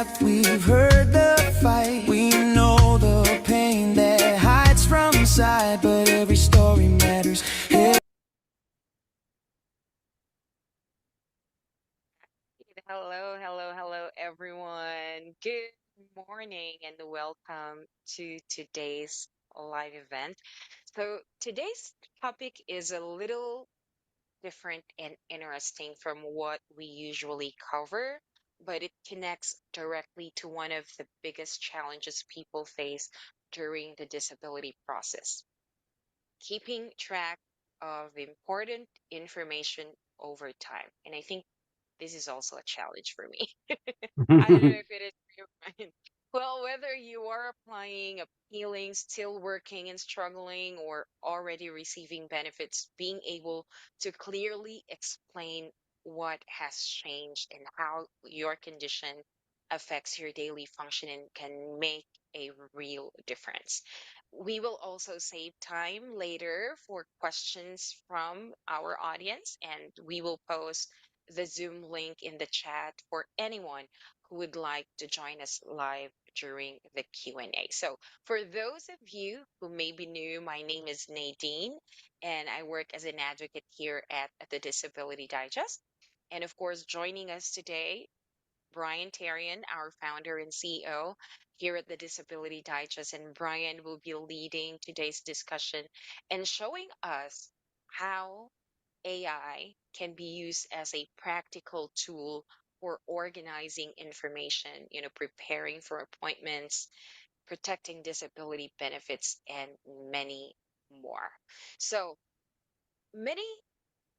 path, we've heard the fight. We know the pain that hides from sight, but every story matters. Hello, hello, hello, everyone. Good morning and welcome to today's live event. So, today's topic is a little different and interesting from what we usually cover, but it connects directly to one of the biggest challenges people face during the disability process: keeping track of important information over time. And I think this is also a challenge for me. I don't know if it is for you, Brian. Well, whether you are applying, appealing, still working and struggling, or already receiving benefits, being able to clearly explain what has changed and how your condition affects your daily functioning can make a real difference. We will also save time later for questions from our audience, and we will post the Zoom link in the chat for anyone who would like to join us live during the Q&A. So, for those of you who may be new, my name is Nadine, and I work as an advocate here at the Disability Digest. And of course, joining us today, Brian Therrien, our founder and CEO here at the Disability Digest. And Brian will be leading today's discussion and showing us how AI can be used as a practical tool for organizing information, preparing for appointments, protecting disability benefits, and many more. So, many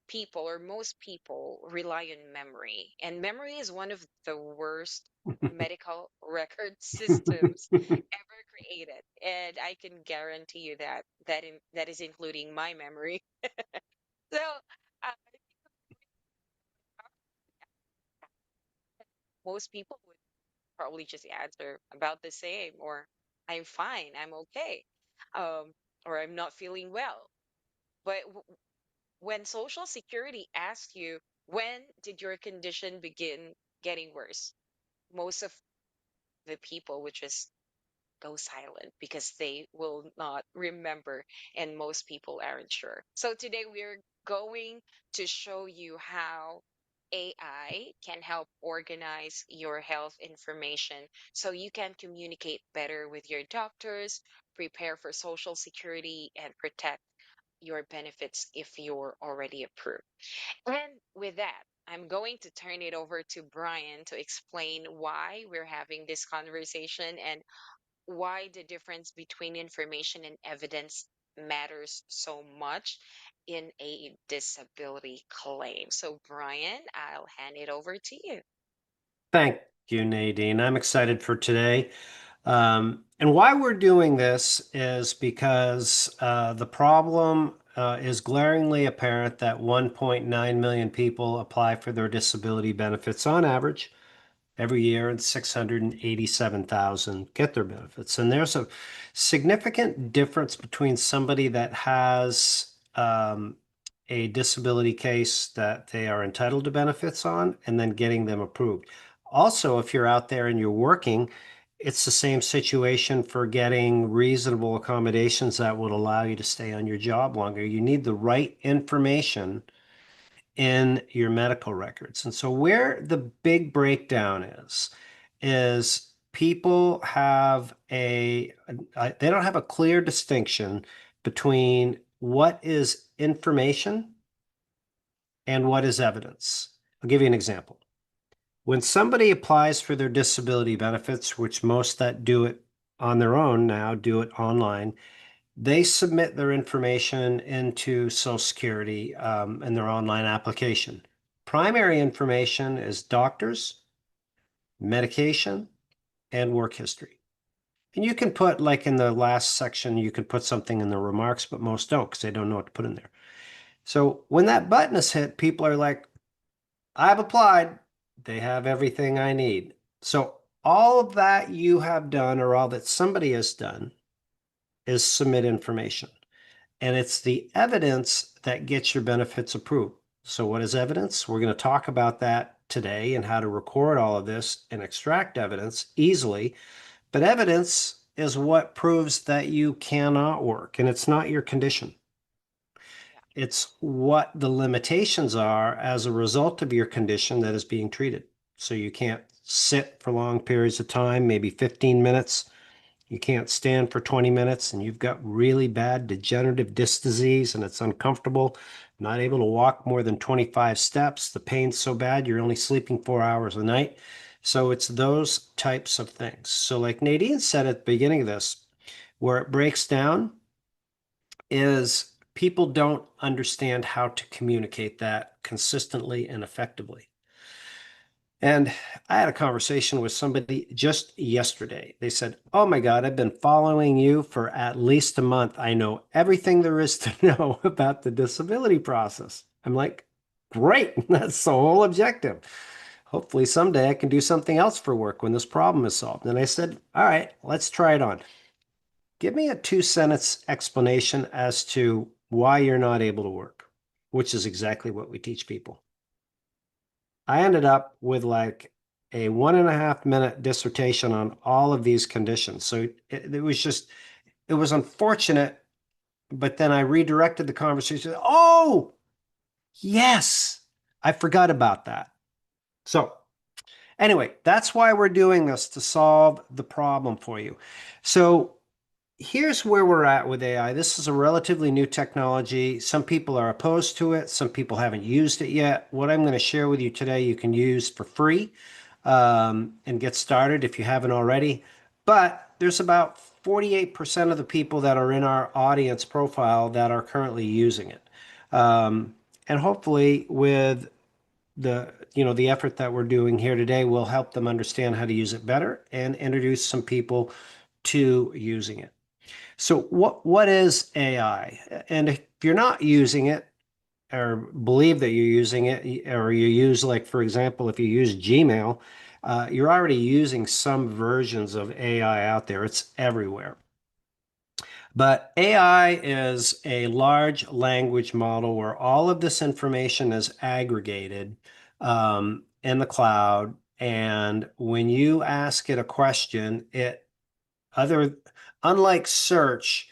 people or most people rely on memory, and memory is one of the worst medical record systems ever created. And I can guarantee you that is including my memory. So, most people would probably just answer about the same, or I'm fine, I'm okay, um, or I'm not feeling well. But when Social Security asks you, when did your condition begin getting worse? Most of the people would just go silent because they will not remember, and most people aren't sure. So today we're going to show you how AI can help organize your health information so you can communicate better with your doctors, prepare for Social Security, and protect your benefits if you're already approved. And with that, I'm going to turn it over to Brian to explain why we're having this conversation and why the difference between information and evidence matters so much in a disability claim. So, Brian, I'll hand it over to you. Thank you, Nadine. I'm excited for today. And why we're doing this is because the problem is glaringly apparent that 1.9 million people apply for their disability benefits on average every year, and 687,000 get their benefits. And there's a significant difference between somebody that has a disability case that they are entitled to benefits on and then getting them approved. Also, if you're out there and you're working, it's the same situation for getting reasonable accommodations that would allow you to stay on your job longer. You need the right information in your medical records. And so where the big breakdown is people have they don't have a clear distinction between what is information and what is evidence. I'll give you an example. When somebody applies for their disability benefits, which most that do it on their own now do it online, they submit their information into Social Security in their online application. Primary information is doctors, medication, and work history. And you can put, like in the last section, you can put something in the remarks, but most don't because they don't know what to put in there. So when that button is hit, people are like, I've applied. They have everything I need. So all of that you have done, or all that somebody has done, is submit information. And it's the evidence that gets your benefits approved. So what is evidence? We're going to talk about that today and how to record all of this and extract evidence easily. But evidence is what proves that you cannot work, and it's not your condition. It's what the limitations are as a result of your condition that is being treated. So you can't sit for long periods of time, maybe 15 minutes. You can't stand for 20 minutes, and you've got really bad degenerative disc disease and it's uncomfortable. Not able to walk more than 25 steps. The pain's so bad you're only sleeping 4 hours a night. So it's those types of things. So like Nadine said at the beginning of this, where it breaks down is people don't understand how to communicate that consistently and effectively. And I had a conversation with somebody just yesterday. They said, "Oh my God, I've been following you for at least a month. I know everything there is to know about the disability process." I'm like, great, that's the whole objective. Hopefully someday I can do something else for work when this problem is solved. And I said, all right, let's try it on. Give me a 2-sentence explanation as to why you're not able to work, which is exactly what we teach people. I ended up with like a 1.5-minute dissertation on all of these conditions. So it was unfortunate, but then I redirected the conversation. Oh, yes, I forgot about that. So anyway, that's why we're doing this, to solve the problem for you. So here's where we're at with AI. This is a relatively new technology. Some people are opposed to it. Some people haven't used it yet. What I'm going to share with you today, you can use for free and get started if you haven't already. But there's about 48% of the people that are in our audience profile that are currently using it. And hopefully with the effort that we're doing here today will help them understand how to use it better and introduce some people to using it. So what is AI? And if you're not using it or believe that you're using it, or you use, like, for example, if you use Gmail, you're already using some versions of AI out there. It's everywhere. But AI is a large language model where all of this information is aggregated in the cloud. And when you ask it a question, other, unlike search,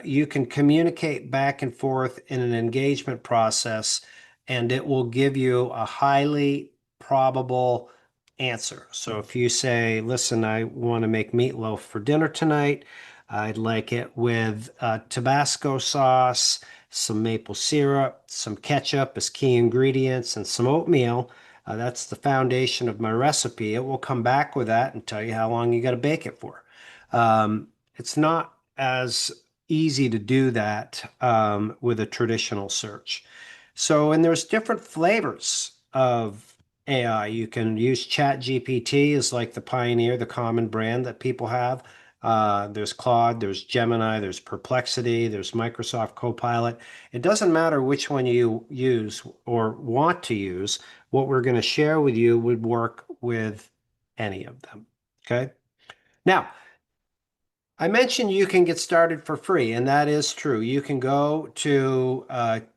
you can communicate back and forth in an engagement process, and it will give you a highly probable answer. So if you say, listen, I want to make meatloaf for dinner tonight, I'd like it with Tabasco sauce, some maple syrup, some ketchup as key ingredients, and some oatmeal. That's the foundation of my recipe. It will come back with that and tell you how long you got to bake it for. It's not as easy to do that with a traditional search. So, and there's different flavors of AI. You can use ChatGPT as like the pioneer, the common brand that people have. There's Claude, there's Gemini, there's Perplexity, there's Microsoft Copilot. It doesn't matter which one you use or want to use. What we're going to share with you would work with any of them. Okay. Now, I mentioned you can get started for free, and that is true. You can go to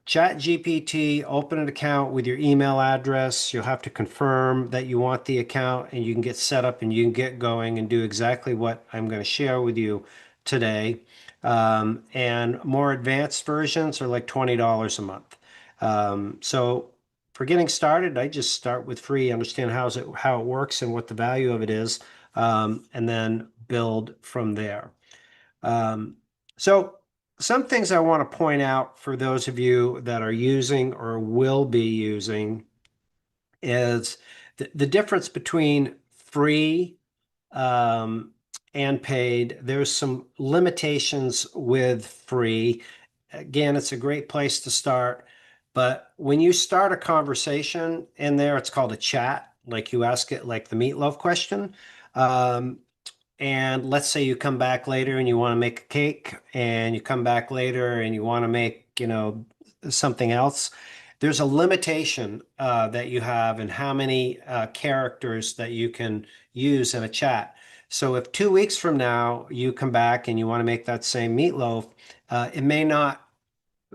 ChatGPT, open an account with your email address. You'll have to confirm that you want the account, and you can get set up and you can get going and do exactly what I'm going to share with you today. And more advanced versions are like $20 a month. So for getting started, I just start with free, understand how it works and what the value of it is, and then build from there. So some things I want to point out for those of you that are using or will be using is the difference between free and paid. There's some limitations with free. Again, it's a great place to start. But when you start a conversation in there, it's called a chat. Like you ask it like the meatloaf question. And let's say you come back later and you want to make a cake, and you come back later and you want to make, something else. There's a limitation that you have in how many characters that you can use in a chat. So if 2 weeks from now you come back and you want to make that same meatloaf, it may not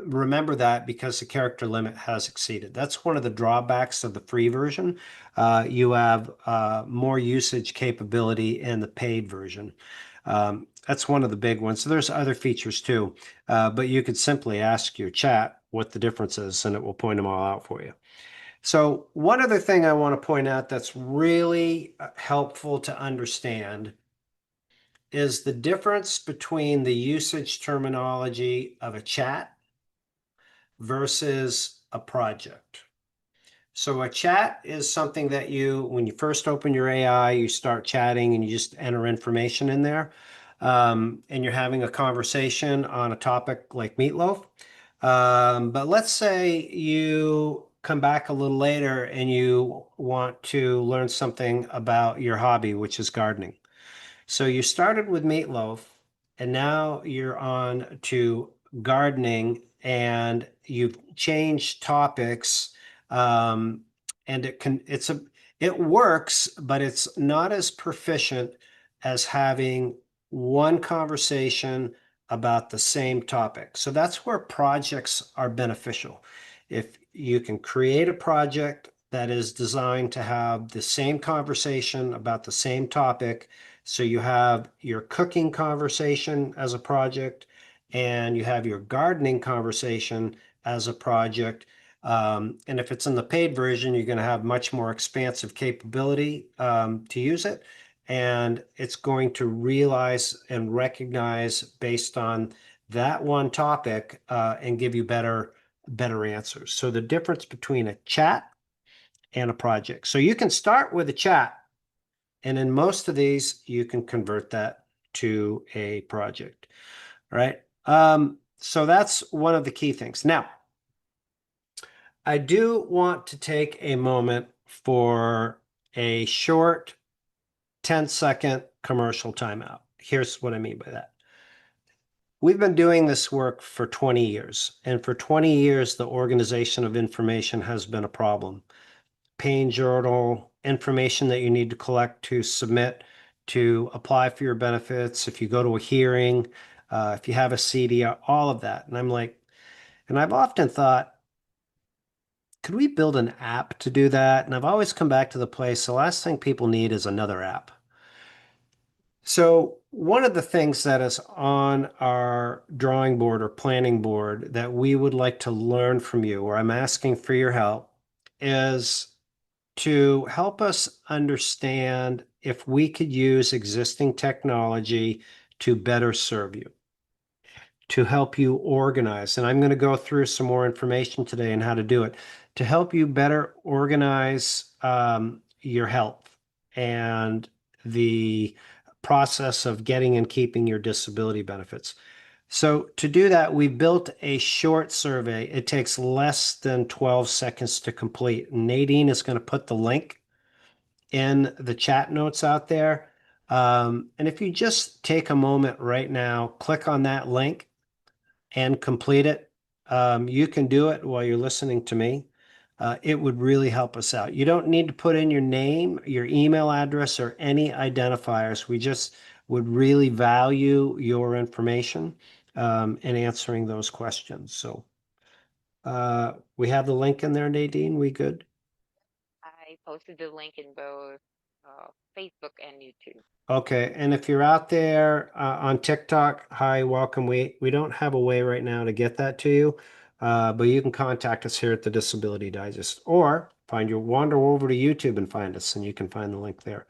remember that because the character limit has exceeded. That's one of the drawbacks of the free version. You have more usage capability in the paid version. That's one of the big ones. So there's other features too, but you could simply ask your chat what the difference is and it will point them all out for you. So one other thing I want to point out that's really helpful to understand is the difference between the usage terminology of a chat versus a project. So a chat is something that when you first open your AI, you start chatting and you just enter information in there. And you're having a conversation on a topic like meatloaf. But let's say you come back a little later and you want to learn something about your hobby, which is gardening. So you started with meatloaf and now you're on to gardening and you've changed topics. And it works, but it's not as proficient as having one conversation about the same topic. So that's where projects are beneficial. If you can create a project that is designed to have the same conversation about the same topic, so you have your cooking conversation as a project, and you have your gardening conversation as a project. And if it's in the paid version, you're going to have much more expansive capability to use it. And it's going to realize and recognize based on that one topic and give you better answers. So the difference between a chat and a project. So you can start with a chat, and in most of these, you can convert that to a project, right? So that's one of the key things. Now, I do want to take a moment for a short 10-second commercial timeout. Here's what I mean by that. We've been doing this work for 20 years, and for 20 years, the organization of information has been a problem. Paying journal, information that you need to collect to submit to apply for your benefits, if you go to a hearing, if you have a CD, all of that. And I've often thought, could we build an app to do that? And I've always come back to the place, the last thing people need is another app. So one of the things that is on our drawing board or planning board that we would like to learn from you, or I'm asking for your help, is to help us understand if we could use existing technology to better serve you, to help you organize. And I'm going to go through some more information today on how to do it, to help you better organize your health and the process of getting and keeping your disability benefits. So to do that, we built a short survey. It takes less than 12 seconds to complete. Nadine is going to put the link in the chat notes out there. And if you just take a moment right now, click on that link and complete it. You can do it while you're listening to me. It would really help us out. You don't need to put in your name, your email address, or any identifiers. We just would really value your information in answering those questions. So we have the link in there, Nadine. We good? I posted the link in both Facebook and YouTube. Okay, and if you're out there on TikTok, hi, welcome. We don't have a way right now to get that to you, but you can contact us here at the Disability Digest, or wander over to YouTube and find us, and you can find the link there.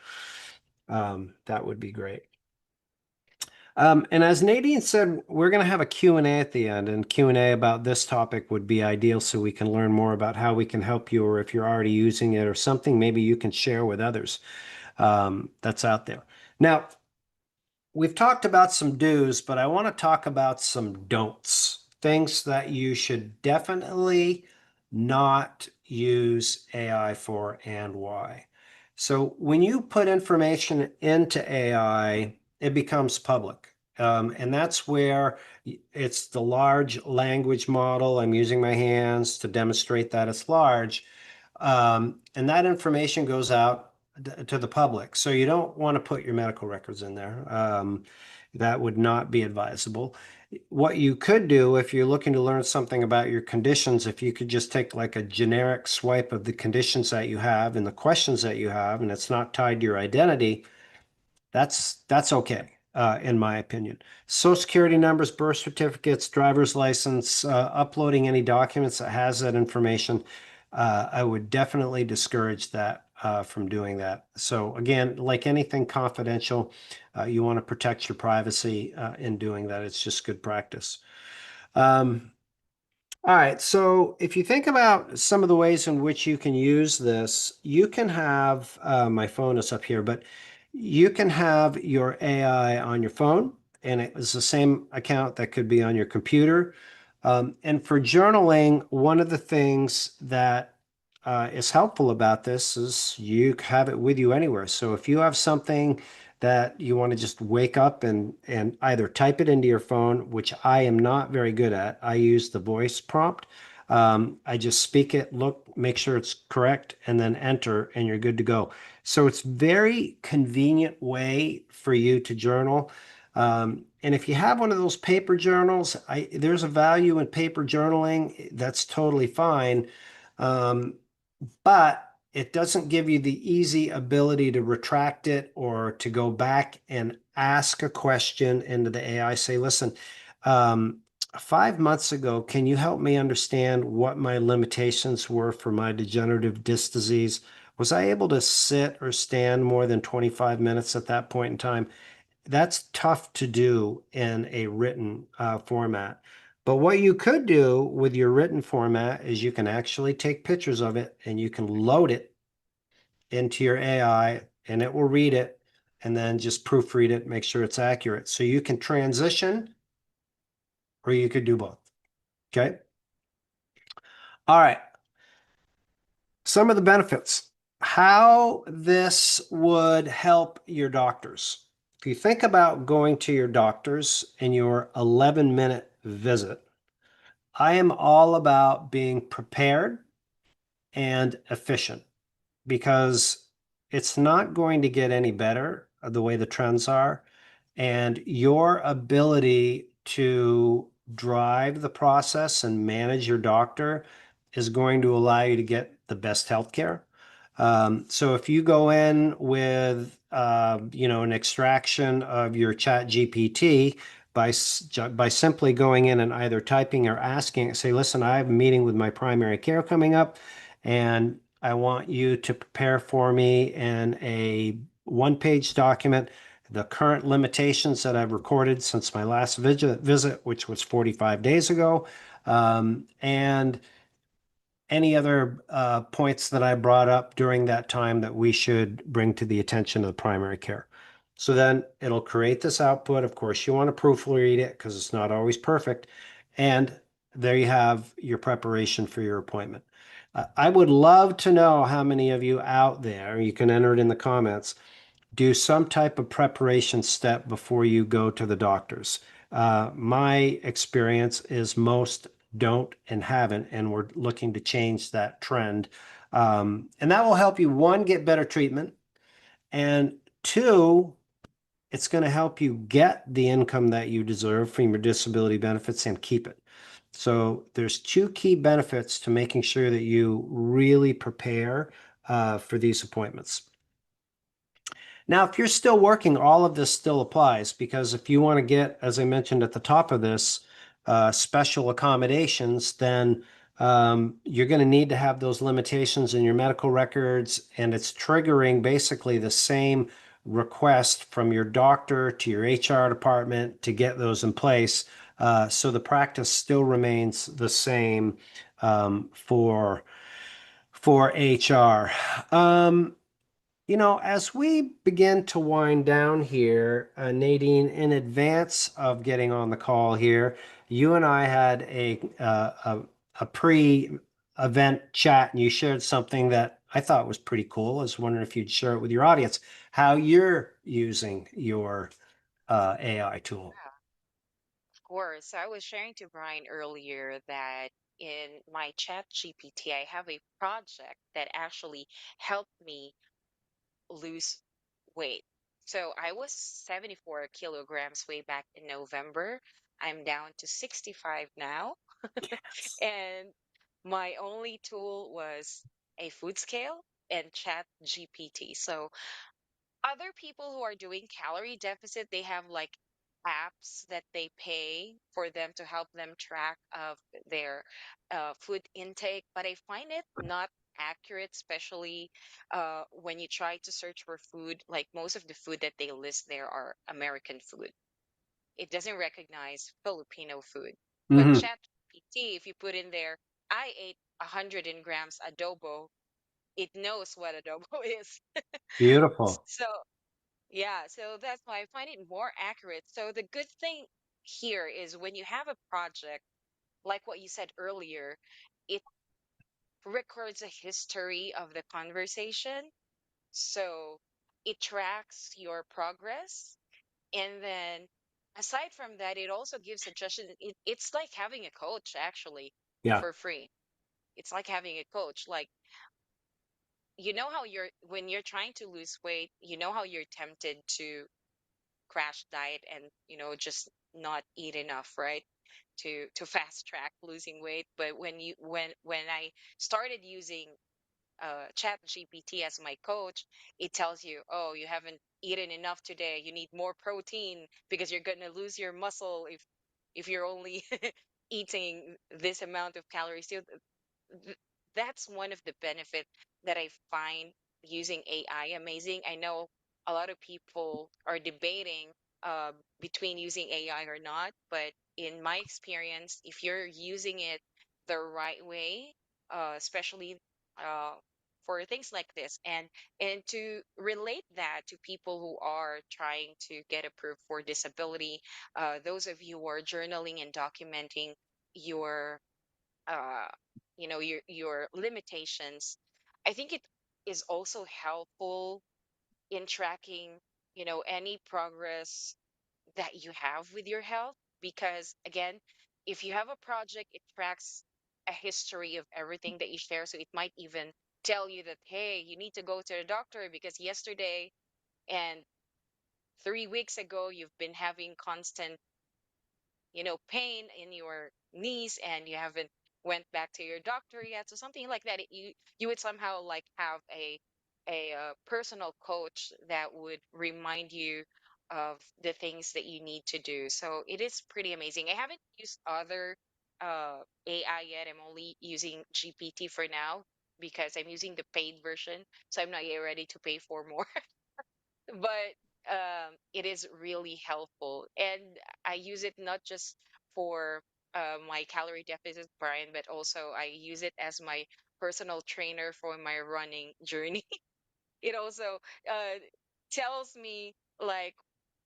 That would be great. And as Nadine said, we're going to have a Q&A at the end, and Q&A about this topic would be ideal so we can learn more about how we can help you, or if you're already using it or something maybe you can share with others that's out there. Now, we've talked about some do's, but I want to talk about some don'ts, things that you should definitely not use AI for and why. So when you put information into AI, it becomes public. And that's where it's the large language model. I'm using my hands to demonstrate that it's large. And that information goes out to the public. So you don't want to put your medical records in there. That would not be advisable. What you could do if you're looking to learn something about your conditions, if you could just take like a generic swipe of the conditions that you have and the questions that you have, and it's not tied to your identity, that's okay, in my opinion. Social security numbers, birth certificates, driver's license, uploading any documents that has that information, I would definitely discourage that from doing that. So again, like anything confidential, you want to protect your privacy in doing that. It's just good practice. Um, all right, so if you think about some of the ways in which you can use this, you can have, my phone is up here, but you can have your AI on your phone, and it is the same account that could be on your computer. And for journaling, one of the things that is helpful about this is you have it with you anywhere. So if you have something that you want to just wake up and either type it into your phone, which I am not very good at. I use the voice prompt. I just speak it, look, make sure it's correct, and then enter, and you're good to go. So it's very convenient way for you to journal. And if you have one of those paper journals, there's a value in paper journaling. That's totally fine. Um, but it doesn't give you the easy ability to retract it or to go back and ask a question into the AI. Say, listen, 5 months ago, can you help me understand what my limitations were for my degenerative disc disease? Was I able to sit or stand more than 25 minutes at that point in time? That's tough to do in a written format. But what you could do with your written format is you can actually take pictures of it and you can load it into your AI and it will read it and then just proofread it, make sure it's accurate. So you can transition or you could do both. Okay. All right. Some of the benefits. How this would help your doctors. If you think about going to your doctors in your 11-minute visit, I am all about being prepared and efficient because it's not going to get any better the way the trends are. And your ability to drive the process and manage your doctor is going to allow you to get the best health care. So if you go in with, an extraction of your chat GPT by simply going in and either typing or asking, say, listen, I have a meeting with my primary care coming up, and I want you to prepare for me in a one-page document the current limitations that I've recorded since my last visit, which was 45 days ago, and any other points that I brought up during that time that we should bring to the attention of the primary care. So then it'll create this output. Of course, you want to proofread it because it's not always perfect. And there you have your preparation for your appointment. I would love to know how many of you out there, you can enter it in the comments, do some type of preparation step before you go to the doctors. My experience is most don't and haven't, and we're looking to change that trend. And that will help you, one, get better treatment, and two, it's going to help you get the income that you deserve from your disability benefits and keep it. So there's two key benefits to making sure that you really prepare for these appointments. Now, if you're still working, all of this still applies because if you want to get, as I mentioned at the top of this, special accommodations, then you're going to need to have those limitations in your medical records, and it's triggering basically the same request from your doctor to your HR department to get those in place. So the practice still remains the same for HR. As we begin to wind down here, Nadine, in advance of getting on the call here, you and I had a pre-event chat, and you shared something that I thought was pretty cool. I was wondering if you'd share it with your audience, how you're using your AI tool. Yeah, of course. I was sharing to Brian earlier that in my chat GPT, I have a project that actually helped me lose weight. So I was 74 kilograms way back in November. I'm down to 65 now. And my only tool was a food scale and chat GPT. So other people who are doing calorie deficit, they have like apps that they pay for them to help them track of their food intake, but I find it not accurate, especially when you try to search for food. Like most of the food that they list there are American food. It doesn't recognize Filipino food. But Hmm. ChatGPT, if you put in there, I ate 100 grams adobo, it knows what adobo is. Beautiful. So yeah, so that's why I find it more accurate. So the good thing here is when you have a project, like what you said earlier, it records a history of the conversation. So it tracks your progress. And then aside from that, it also gives suggestions. It's like having a coach actually Yeah. for free. It's like having a coach. Like, you know how when you're trying to lose weight, you know how you're tempted to crash diet and just not eat enough, right, to fast track losing weight. But when I started using chat gpt as my coach, it tells you, oh, you haven't eaten enough today, you need more protein because you're going to lose your muscle if you're only eating this amount of calories. So th- that's one of the benefit that I find using AI amazing. I know a lot of people are debating uh, between using AI or not, but in my experience, if you're using it the right way, especially uh, for things like this, and to relate that to people who are trying to get approved for disability, those of you who are journaling and documenting your uh your limitations, I think it is also helpful in tracking any progress that you have with your health, because again, if you have a project, it tracks a history of everything that you share. So it might even tell you that, hey, you need to go to the doctor because yesterday and 3 weeks ago you've been having constant pain in your knees and you haven't went back to your doctor yet. So something like that, you would somehow like have a personal coach that would remind you of the things that you need to do. So it is pretty amazing. I haven't used other AI yet. I'm only using GPT for now because I'm using the paid version, so I'm not yet ready to pay for more. But it is really helpful, and I use it not just for my calorie deficit, Brian, but also I use it as my personal trainer for my running journey. It also tells me like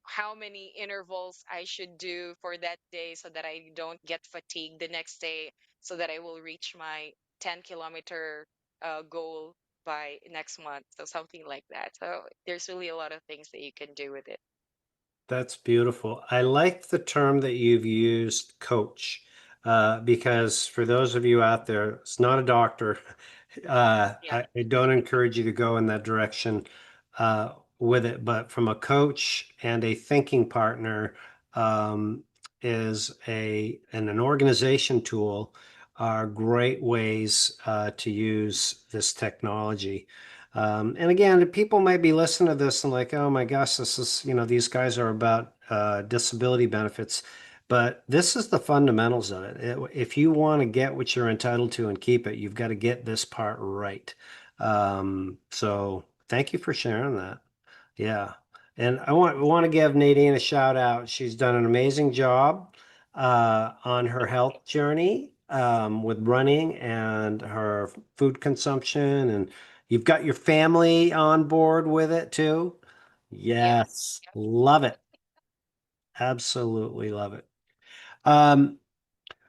how many intervals I should do for that day so that I don't get fatigued the next day, so that I will reach my 10-kilometer goal by next month. So something like that. So there's really a lot of things that you can do with it. That's beautiful. I like the term that you've used, coach, because for those of you out there, it's not a doctor. Yeah. I don't encourage you to go in that direction with it, but from a coach and a thinking partner is and an organization tool are great ways to use this technology. And again, people might be listening to this and like, oh my gosh, this is, these guys are about disability benefits. But this is the fundamentals of it. If you want to get what you're entitled to and keep it, you've got to get this part right. So thank you for sharing that. Yeah. And I want to give Nadine a shout out. She's done an amazing job on her health journey with running and her food consumption. And you've got your family on board with it too. Yep. Yes. Yep. Love it. Absolutely love it. Um,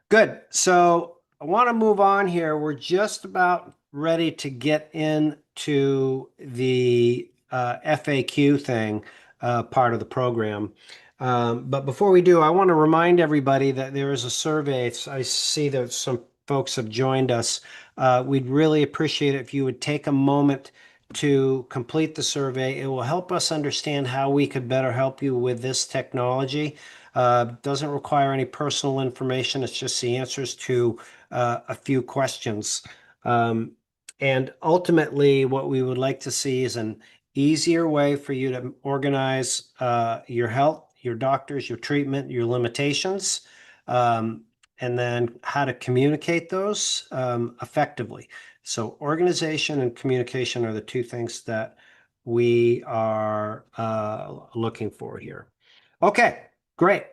Good. So I want to move on here. We're just about ready to get into the FAQ thing, part of the program. But before we do, I want to remind everybody that there is a survey. I see that some folks have joined us. We'd really appreciate it if you would take a moment to complete the survey. It will help us understand how we could better help you with this technology. Doesn't require any personal information. It's just the answers to a few questions. And ultimately, what we would like to see is an easier way for you to organize your health, your doctors, your treatment, your limitations, and then how to communicate those effectively. So organization and communication are the two things that we are looking for here. Okay, great.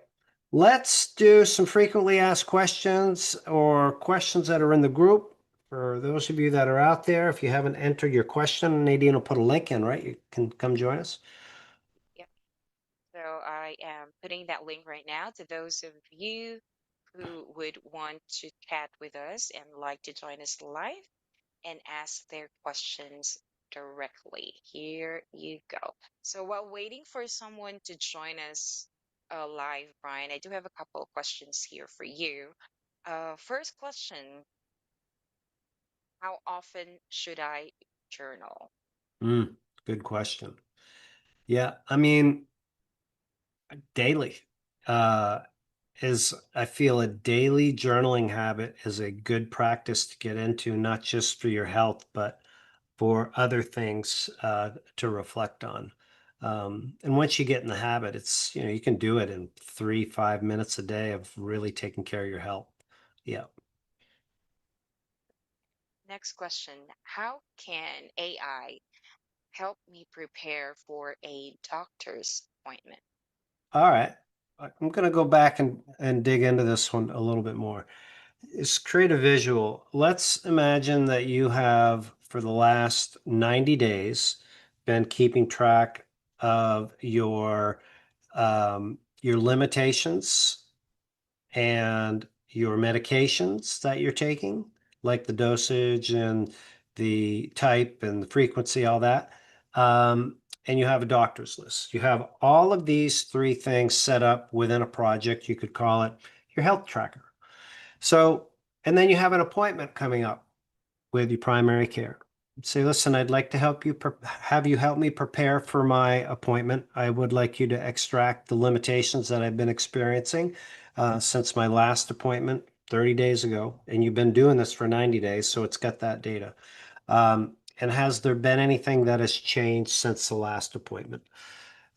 Let's do some frequently asked questions or questions that are in the group. For those of you that are out there, if you haven't entered your question, Nadine will put a link in, right? You can come join us. Yep. So I am putting that link right now to those of you who would want to chat with us and like to join us live and ask their questions directly. Here you go. So while waiting for someone to join us live, Brian, I do have a couple of questions here for you. First question, how often should I journal? Good question. Yeah, I mean, daily. Uh, is I feel a daily journaling habit is a good practice to get into, not just for your health, but for other things to reflect on. And once you get in the habit, it's, you can do it in 3, 5 minutes a day of really taking care of your health. Yeah. Next question, how can AI help me prepare for a doctor's appointment? All right. I'm going to go back and dig into this one a little bit more. Is create a visual. Let's imagine that you have, for the last 90 days, been keeping track of your limitations and your medications that you're taking, like the dosage and the type and the frequency, all that. And you have a doctor's list. You have all of these three things set up within a project. You could call it your health tracker. So, and then you have an appointment coming up with your primary care. Say, listen, I'd like to have you help me prepare for my appointment. I would like you to extract the limitations that I've been experiencing since my last appointment 30 days ago. And you've been doing this for 90 days, so it's got that data. And has there been anything that has changed since the last appointment?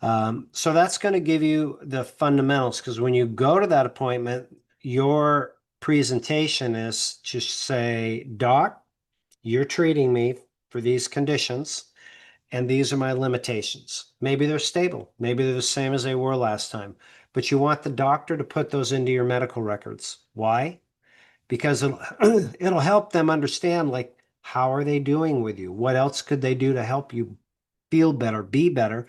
So that's going to give you the fundamentals, because when you go to that appointment, your presentation is to say, Doc, you're treating me for these conditions, and these are my limitations. Maybe they're stable. Maybe they're the same as they were last time. But you want the doctor to put those into your medical records. Why? Because it'll help them understand, like, how are they doing with you? What else could they do to help you feel better, be better?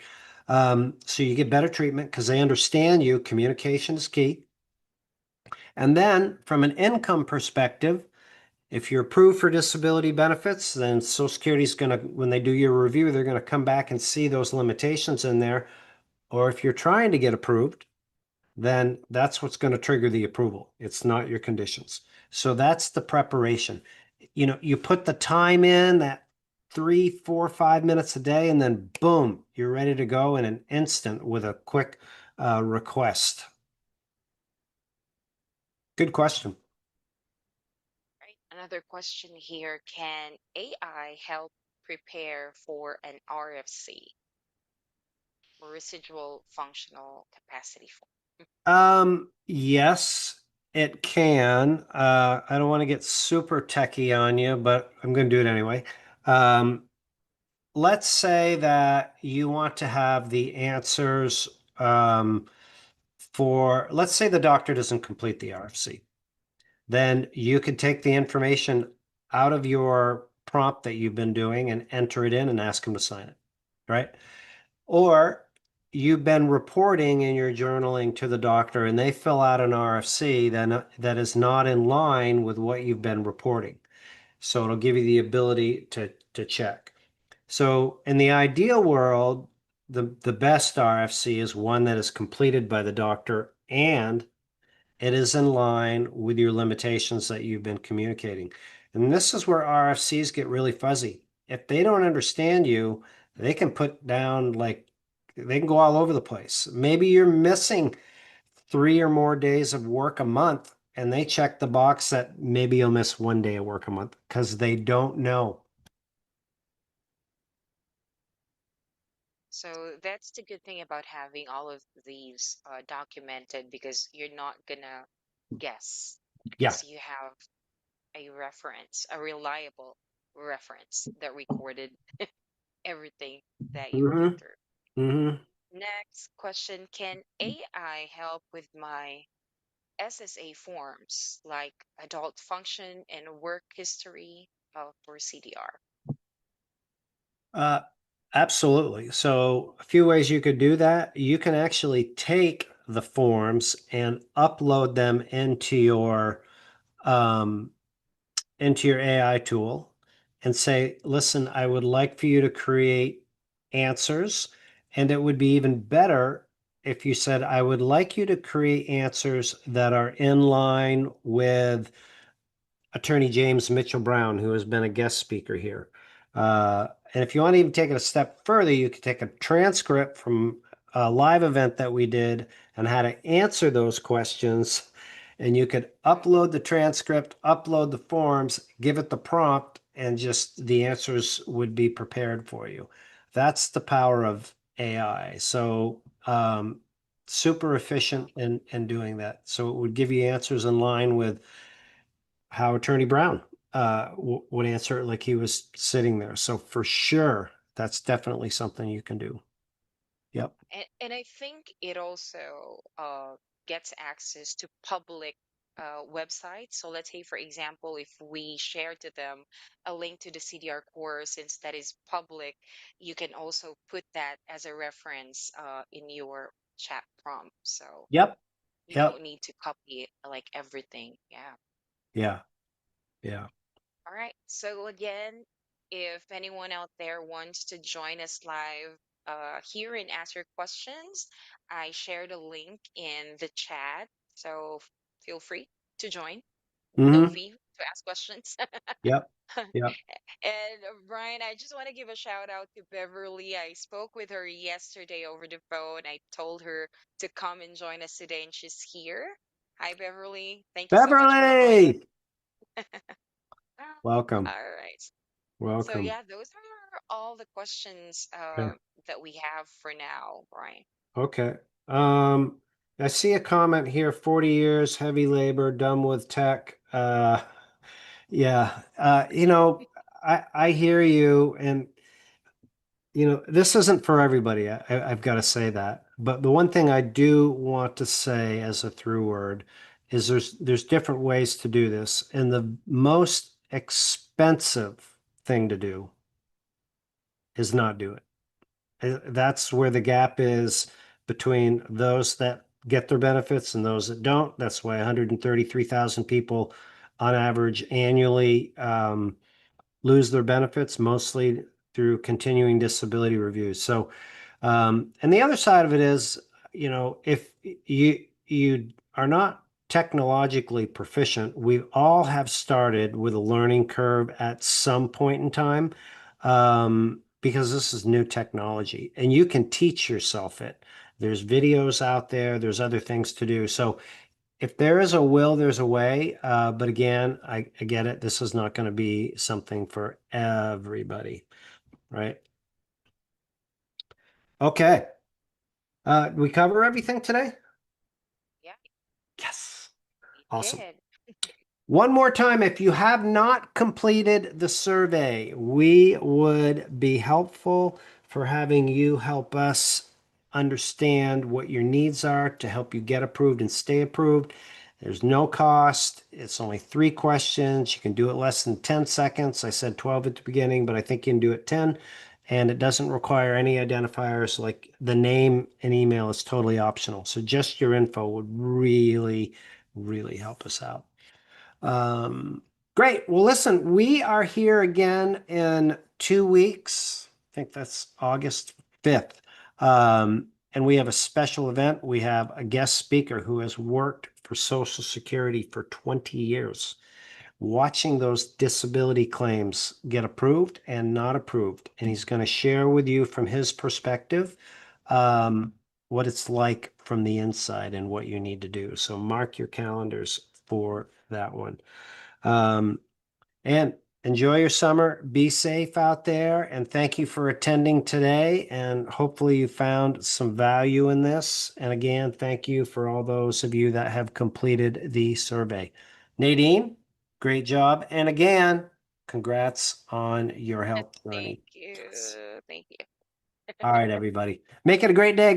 So you get better treatment because they understand you. Communication is key. And then from an income perspective, if you're approved for disability benefits, then Social Security is going to, when they do your review, they're going to come back and see those limitations in there. Or if you're trying to get approved, then that's what's going to trigger the approval. It's not your conditions. So that's the preparation. You put the time in, that 3, 4, 5 minutes a day, and then boom, you're ready to go in an instant with a quick request. Good question. Right. Another question here, can AI help prepare for an RFC, or residual functional capacity? Yes, it can. I don't want to get super techie on you, but I'm going to do it anyway. Let's say that you want to have the answers let's say the doctor doesn't complete the RFC. Then you could take the information out of your prompt that you've been doing and enter it in and ask him to sign it, right? Or you've been reporting in your journaling to the doctor and they fill out an RFC then that is not in line with what you've been reporting. So it'll give you the ability to check. So in the ideal world, the best RFC is one that is completed by the doctor and it is in line with your limitations that you've been communicating. And this is where RFCs get really fuzzy. if they don't understand you, they can put down like they can go all over the place. Maybe you're missing 3 or more days of work a month, and they check the box that maybe you'll miss 1 day of work a month because they don't know. So that's the good thing about having all of these documented because you're not gonna guess Yeah. because you have a reference, a reliable reference that recorded everything that you've been Mm-hmm. through. Mm-hmm. Next question, can AI help with my SSA forms like adult function and work history for CDR? Uh, absolutely. So a few ways you could do that. You can actually take the forms and upload them um, into your AI tool and say, listen, I would like for you to create answers. And it would be even better if you said, I would like you to create answers that are in line with Attorney James Mitchell Brown, who has been a guest speaker here. And if you want to even take it a step further, you could take a transcript from a live event that we did and how to answer those questions. And you could upload the transcript, upload the forms, give it the prompt, and just the answers would be prepared for you. That's the power of AI. So, super efficient in doing that. So it would give you answers in line with how Attorney Brown would answer it like he was sitting there. So for sure, that's definitely something you can do. Yep. And I think it also gets access to public websites. So let's say, for example, if we share to them a link to the CDR course, since that is public, you can also put that as a reference in your chat prompt. So Yep. you Yep. don't need to copy like everything. Yeah. Yeah. Yeah. All right. So again, if anyone out there wants to join us live here and ask your questions, I shared a link in the chat. So feel free to join. No Hmm. fee to ask questions. Yep. Yep. And Brian, I just want to give a shout out to Beverly. I spoke with her yesterday over the phone. I told her to come and join us today, and she's here. Hi, Beverly. Thank you so much for joining. Beverly. All Welcome. right. So Welcome. yeah, those are all the questions Okay. that we have for now, Brian. Okay. Um, I see a comment here, 40 years, heavy labor, done with tech. Yeah. I hear you, and this isn't for everybody. I've got to say that. But the one thing I do want to say as a through word is there's different ways to do this. And the most expensive thing to do is not do it. That's where the gap is between those that get their benefits and those that don't. That's why 133,000 people on average annually lose their benefits, mostly through continuing disability reviews. So, and the other side of it is, if you are not technologically proficient, we all have started with a learning curve at some point in time, because this is new technology, and you can teach yourself it. There's videos out there. There's other things to do. So if there is a will, there's a way. But again, I get it. This is not going to be something for everybody, right? Okay. We cover everything today? Yeah, Yes. we Awesome. did. One more time, if you have not completed the survey, we would be helpful for having you help us understand what your needs are to help you get approved and stay approved. There's no cost. It's only 3 questions. You can do it less than 10 seconds. I said 12 at the beginning, but I think you can do it 10. And it doesn't require any identifiers, like the name and email is totally optional. So just your info would really, really help us out. Um, great. Well, listen, we are here again in 2 weeks. I think that's August 5th. And we have a special event. We have a guest speaker who has worked for Social Security for 20 years. watching those disability claims get approved and not approved. And he's going to share with you from his perspective what it's like from the inside and what you need to do. So mark your calendars for that one. And enjoy your summer. Be safe out there. And thank you for attending today. And hopefully you found some value in this. And again, thank you for all those of you that have completed the survey. Nadine, great job. And again, congrats on your health Thank journey. you. Thank you. All right, everybody. Make it a great day, guys.